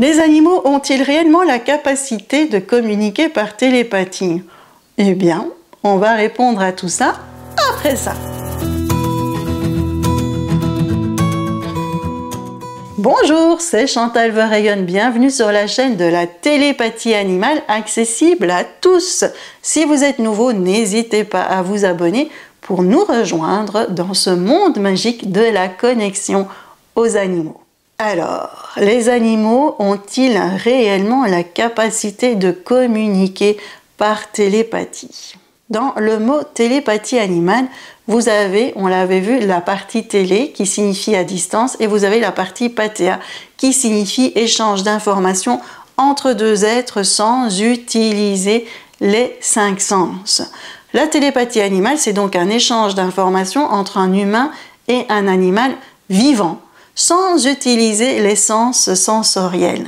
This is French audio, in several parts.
Les animaux ont-ils réellement la capacité de communiquer par télépathie? Eh bien, on va répondre à tout ça après ça. Bonjour, c'est Chantal Verheyen, bienvenue sur la chaîne de la télépathie animale accessible à tous. Si vous êtes nouveau, n'hésitez pas à vous abonner pour nous rejoindre dans ce monde magique de la connexion aux animaux. Alors, les animaux ont-ils réellement la capacité de communiquer par télépathie? Dans le mot télépathie animale, vous avez, on l'avait vu, la partie télé qui signifie à distance et vous avez la partie pathéa qui signifie échange d'informations entre deux êtres sans utiliser les cinq sens. La télépathie animale, c'est donc un échange d'informations entre un humain et un animal vivant, sans utiliser les sens sensoriels.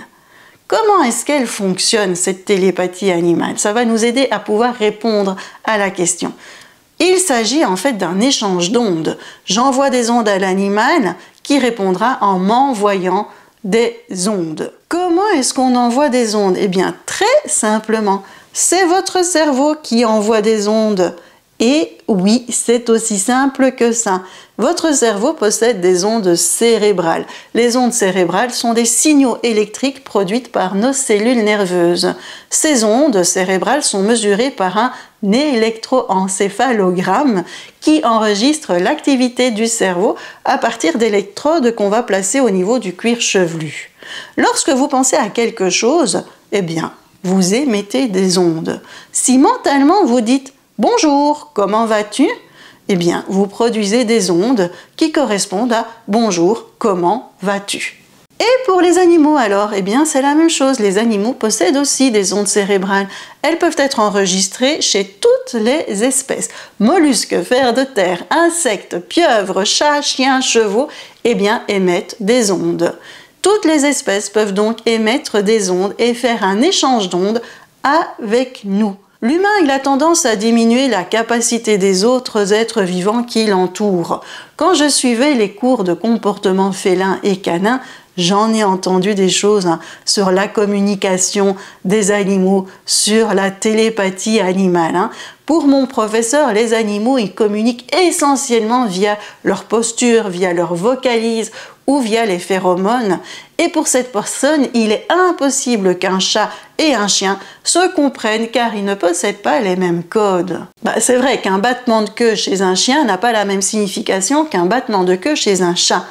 Comment est-ce qu'elle fonctionne, cette télépathie animale? Ça va nous aider à pouvoir répondre à la question. Il s'agit en fait d'un échange d'ondes. J'envoie des ondes à l'animal qui répondra en m'envoyant des ondes. Comment est-ce qu'on envoie des ondes? Eh bien, très simplement, c'est votre cerveau qui envoie des ondes. Et oui, c'est aussi simple que ça. Votre cerveau possède des ondes cérébrales. Les ondes cérébrales sont des signaux électriques produites par nos cellules nerveuses. Ces ondes cérébrales sont mesurées par un électroencéphalogramme qui enregistre l'activité du cerveau à partir d'électrodes qu'on va placer au niveau du cuir chevelu. Lorsque vous pensez à quelque chose, eh bien, vous émettez des ondes. Si mentalement vous dites « Bonjour, comment vas-tu » eh bien, vous produisez des ondes qui correspondent à « Bonjour, comment vas-tu » Et pour les animaux alors, eh bien, c'est la même chose. Les animaux possèdent aussi des ondes cérébrales. Elles peuvent être enregistrées chez toutes les espèces. Mollusques, vers de terre, insectes, pieuvres, chats, chiens, chevaux, eh bien, émettent des ondes. Toutes les espèces peuvent donc émettre des ondes et faire un échange d'ondes avec nous. L'humain, il a tendance à diminuer la capacité des autres êtres vivants qui l'entourent. Quand je suivais les cours de comportement félin et canin, j'en ai entendu des choses sur la communication des animaux, sur la télépathie animale. Pour mon professeur, les animaux, ils communiquent essentiellement via leur posture, via leur vocalise ou via les phéromones. Et pour cette personne, il est impossible qu'un chat et un chien se comprennent car ils ne possèdent pas les mêmes codes. C'est vrai qu'un battement de queue chez un chien n'a pas la même signification qu'un battement de queue chez un chat.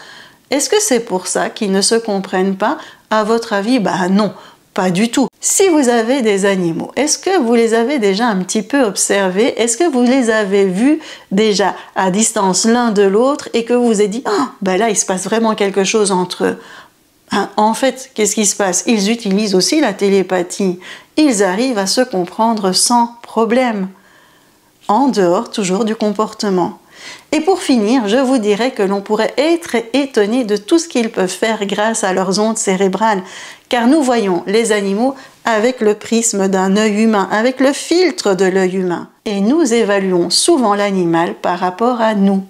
Est-ce que c'est pour ça qu'ils ne se comprennent pas? À votre avis, non, pas du tout. Si vous avez des animaux, est-ce que vous les avez déjà un petit peu observés? Est-ce que vous les avez vus déjà à distance l'un de l'autre et que vous vous êtes dit « Oh, là, il se passe vraiment quelque chose entre eux ». En fait, qu'est-ce qui se passe? Ils utilisent aussi la télépathie. Ils arrivent à se comprendre sans problème, en dehors toujours du comportement. Et pour finir, je vous dirais que l'on pourrait être étonné de tout ce qu'ils peuvent faire grâce à leurs ondes cérébrales, car nous voyons les animaux avec le prisme d'un œil humain, avec le filtre de l'œil humain. Et nous évaluons souvent l'animal par rapport à nous.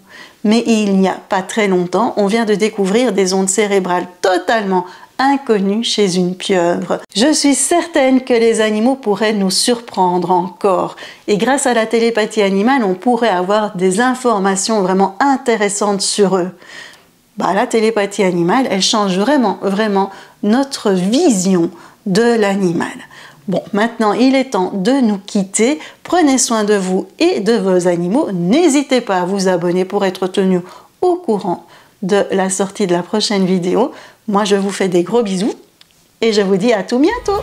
Mais il n'y a pas très longtemps, on vient de découvrir des ondes cérébrales totalement inconnues chez une pieuvre. Je suis certaine que les animaux pourraient nous surprendre encore. Et grâce à la télépathie animale, on pourrait avoir des informations vraiment intéressantes sur eux. La télépathie animale, elle change vraiment notre vision de l'animal. Bon, maintenant, il est temps de nous quitter. Prenez soin de vous et de vos animaux. N'hésitez pas à vous abonner pour être tenu au courant de la sortie de la prochaine vidéo. Moi, je vous fais des gros bisous et je vous dis à tout bientôt.